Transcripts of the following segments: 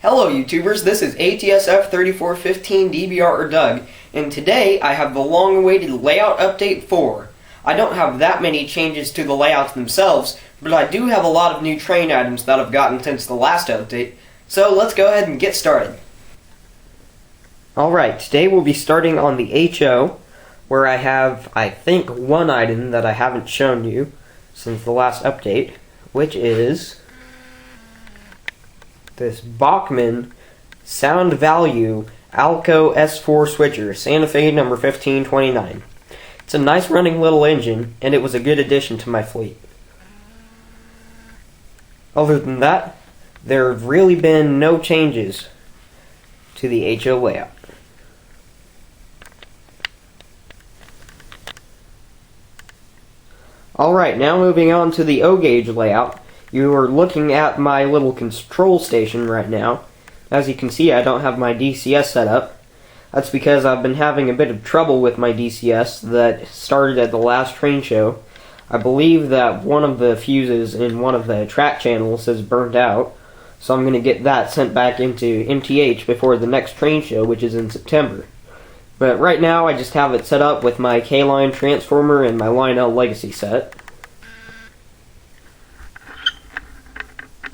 Hello YouTubers, this is ATSF3415 DBR Doug, and today I have the long-awaited layout update 4. I don't have that many changes to the layouts themselves, but I do have a lot of new train items that I've gotten since the last update, so let's go ahead and get started. Alright, today we'll be starting on the HO, where I have, I think, one item that I haven't shown you since the last update, which is this Bachmann Sound Value Alco S4 switcher, Santa Fe number 1529. It's a nice running little engine, and it was a good addition to my fleet. Other than that, there have really been no changes to the HO layout. Alright, now moving on to the O-gauge layout. You are looking at my little control station right now. As you can see, I don't have my DCS set up. That's because I've been having a bit of trouble with my DCS that started at the last train show. I believe that one of the fuses in one of the track channels is burnt out, so I'm going to get that sent back into MTH before the next train show, which is in September. But right now, I just have it set up with my K-Line transformer and my Lionel Legacy set.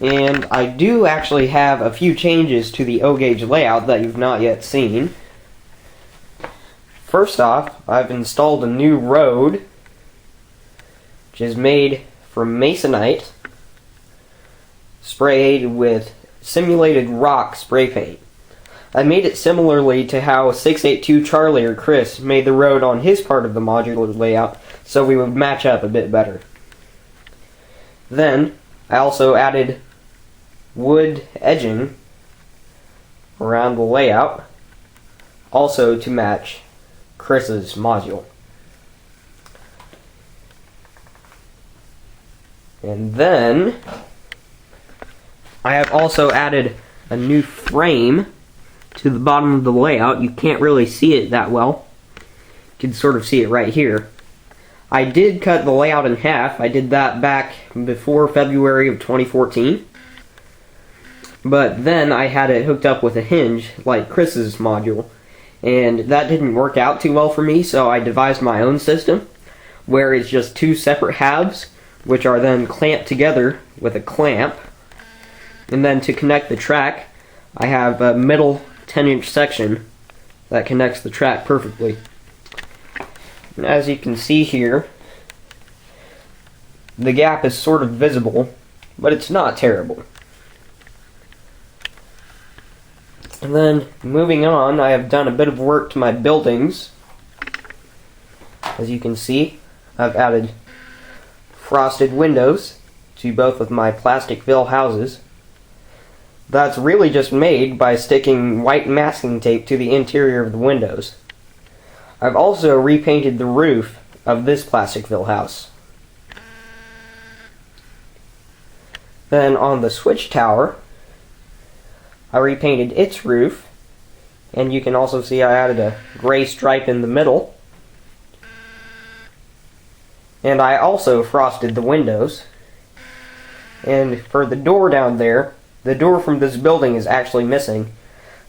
And I do actually have a few changes to the O-gauge layout that you've not yet seen. First off, I've installed a new road, which is made from masonite, sprayed with simulated rock spray paint. I made it similarly to how 682 Charlie or Chris made the road on his part of the modular layout, so we would match up a bit better. Then, I also added wood edging around the layout, also to match Chris's module. And then I have also added a new frame to the bottom of the layout. You can't really see it that well. You can sort of see it right here. I did cut the layout in half. I did that back before February of 2014. But then I had it hooked up with a hinge, like Chris's module. And that didn't work out too well for me, so I devised my own system, where it's just two separate halves, which are then clamped together with a clamp. And then to connect the track, I have a middle 10-inch section that connects the track perfectly. And as you can see here, the gap is sort of visible, but it's not terrible. And then, moving on, I have done a bit of work to my buildings. As you can see, I've added frosted windows to both of my plastic-fill houses. That's really just made by sticking white masking tape to the interior of the windows. I've also repainted the roof of this plastic-fill house. Then on the switch tower, I repainted its roof, and you can also see I added a gray stripe in the middle. And I also frosted the windows. And for the door down there, the door from this building is actually missing.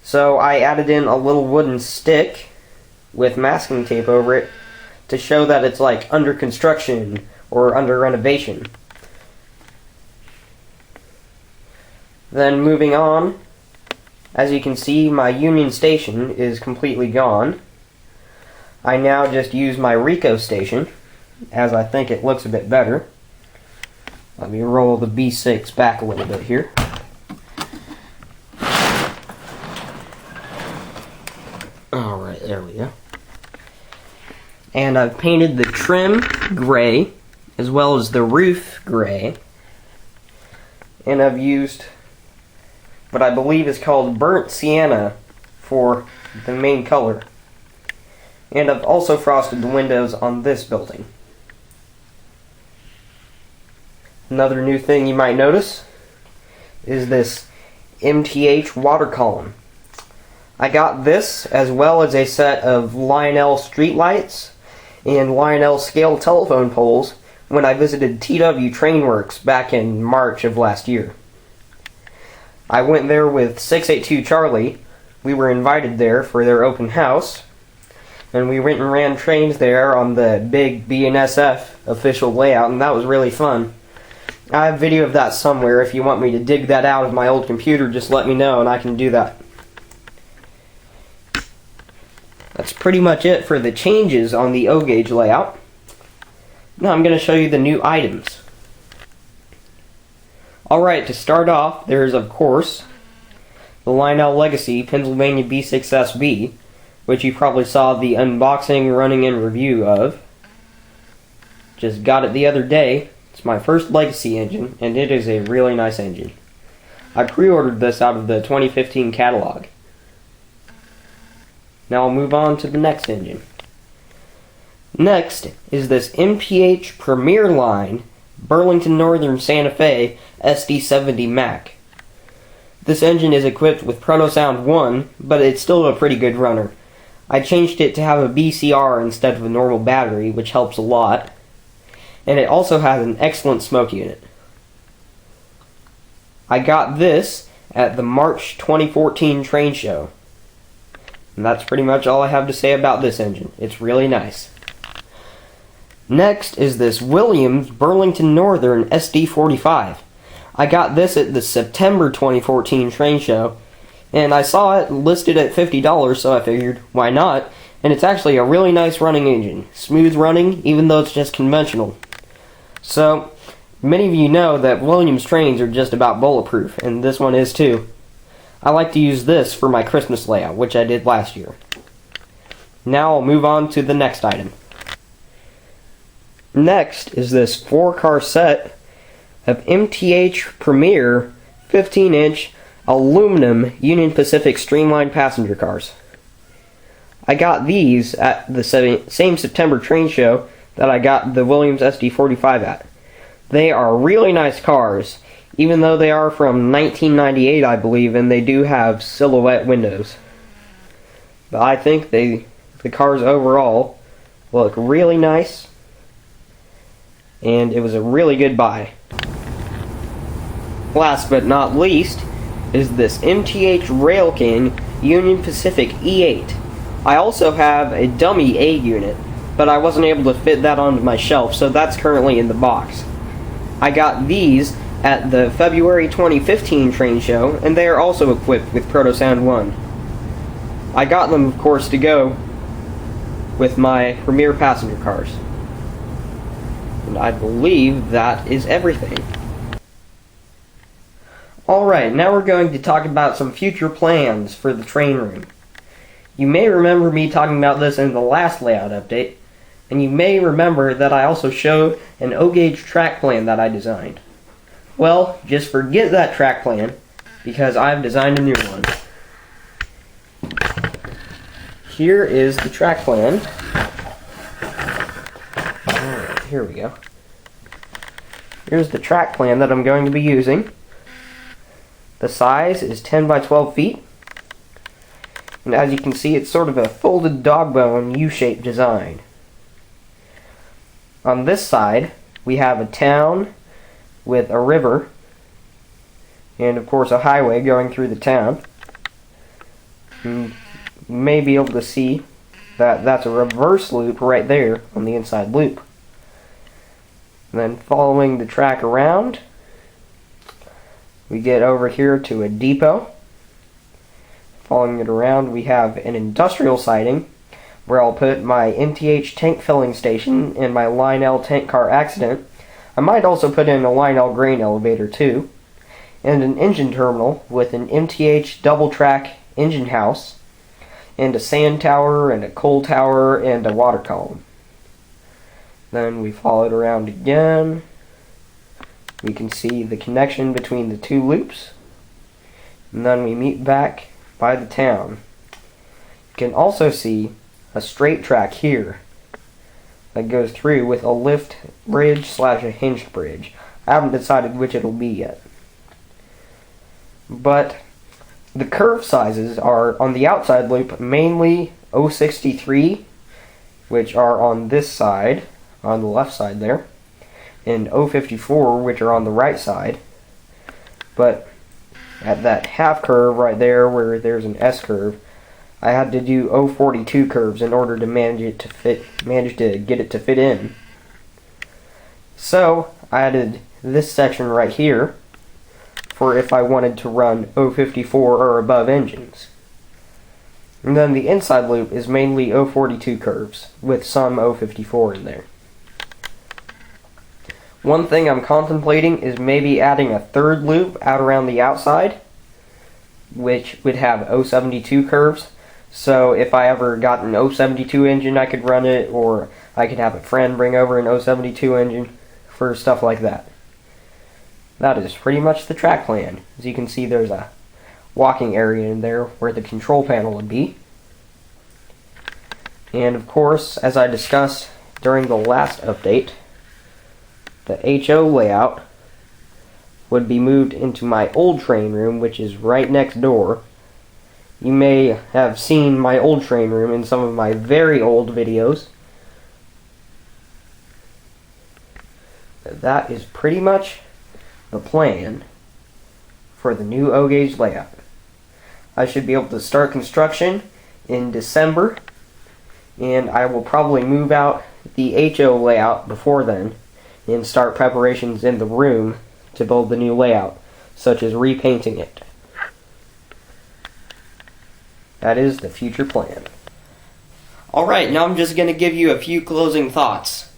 So I added in a little wooden stick with masking tape over it to show that it's like under construction or under renovation. Then moving on, as you can see, my Union Station is completely gone. I now just use my Rico Station, as I think it looks a bit better. Let me roll the B6 back a little bit here. Alright, there we go. And I've painted the trim gray, as well as the roof gray. And I've used what I believe is called burnt sienna for the main color. And I've also frosted the windows on this building. Another new thing you might notice is this Mth Water Column. I got this as well as a set of Lionel streetlights and Lionel scale telephone poles when I visited TW Trainworks back in March of last year. I went there with 682 Charlie. We were invited there for their open house, and we went and ran trains there on the big BNSF official layout, and that was really fun. I have video of that somewhere. If you want me to dig that out of my old computer, just let me know and I can do that. That's pretty much it for the changes on the O-gauge layout. Now I'm going to show you the new items. Alright, to start off, there's of course the Lionel Legacy Pennsylvania B6SB, which you probably saw the unboxing, running, and review of. Just got it the other day. It's my first Legacy engine, and it is a really nice engine. I pre-ordered this out of the 2015 catalog. Now I'll move on to the next engine. Next is this MPH Premier Line Burlington Northern Santa Fe SD70 Mac. This engine is equipped with ProtoSound 1, but it's still a pretty good runner. I changed it to have a BCR instead of a normal battery, which helps a lot. And it also has an excellent smoke unit. I got this at the March 2014 train show. And that's pretty much all I have to say about this engine. It's really nice. Next is this Williams Burlington Northern SD45. I got this at the September 2014 train show, and I saw it listed at $50, so I figured, why not? And it's actually a really nice running engine. Smooth running, even though it's just conventional. So, many of you know that Williams trains are just about bulletproof, and this one is too. I like to use this for my Christmas layout, which I did last year. Now I'll move on to the next item. Next is this 4-car set of MTH Premier 15-inch aluminum Union Pacific Streamlined passenger cars. I got these at the same September train show that I got the Williams SD45 at. They are really nice cars, even though they are from 1998, I believe, and they do have silhouette windows. But I think the cars overall look really nice, and it was a really good buy. Last but not least is this MTH Rail King Union Pacific E8. I also have a dummy A unit, but I wasn't able to fit that onto my shelf, so that's currently in the box. I got these at the February 2015 train show, and they are also equipped with ProtoSound 1. I got them, of course, to go with my Premier passenger cars. And I believe that is everything. Alright, now we're going to talk about some future plans for the train room. You may remember me talking about this in the last layout update, and you may remember that I also showed an O-gauge track plan that I designed. Well, just forget that track plan, because I've designed a new one. Here is the track plan. Alright, here we go. Here's the track plan that I'm going to be using. The size is 10 by 12 feet. And as you can see, it's sort of a folded dog bone U-shaped design. On this side, we have a town with a river, and of course a highway going through the town. And you may be able to see that that's a reverse loop right there on the inside loop. And then following the track around, we get over here to a depot. Following it around, we have an industrial siding where I'll put my MTH tank filling station and my Lionel tank car accident. I might also put in a Lionel grain elevator too. And an engine terminal with an MTH double track engine house, and a sand tower, and a coal tower, and a water column. Then we follow it around again. We can see the connection between the two loops. And then we meet back by the town. You can also see a straight track here that goes through with a lift bridge / a hinged bridge. I haven't decided which it'll be yet. But the curve sizes are on the outside loop mainly 063, which are on this side, on the left side there, and 054, which are on the right side. But at that half curve right there where there's an S curve, I had to do 042 curves in order to manage to get it to fit in. So I added this section right here for if I wanted to run 054 or above engines. And then the inside loop is mainly 042 curves with some 054 in there. One thing I'm contemplating is maybe adding a third loop out around the outside, which would have 072 curves. So if I ever got an 072 engine, I could run it, or I could have a friend bring over an 072 engine for stuff like that. That is pretty much the track plan. As you can see, there's a walking area in there where the control panel would be. And of course, as I discussed during the last update, the HO layout would be moved into my old train room, which is right next door. You may have seen my old train room in some of my very old videos. That is pretty much the plan for the new O-gauge layout. I should be able to start construction in December, and I will probably move out the HO layout before then and start preparations in the room to build the new layout, such as repainting it. That is the future plan. Alright, now I'm just going to give you a few closing thoughts.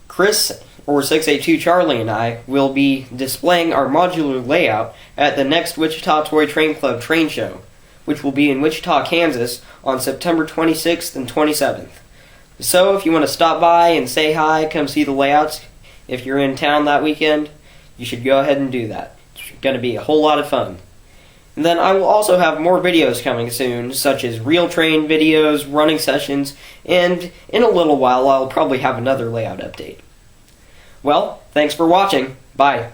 Chris, or 682 Charlie, and I will be displaying our modular layout at the next Wichita Toy Train Club train show, which will be in Wichita, Kansas on September 26th and 27th. So if you want to stop by and say hi, come see the layouts, if you're in town that weekend, you should go ahead and do that. It's going to be a whole lot of fun. And then I will also have more videos coming soon, such as real train videos, running sessions, and in a little while I'll probably have another layout update. Well, thanks for watching. Bye.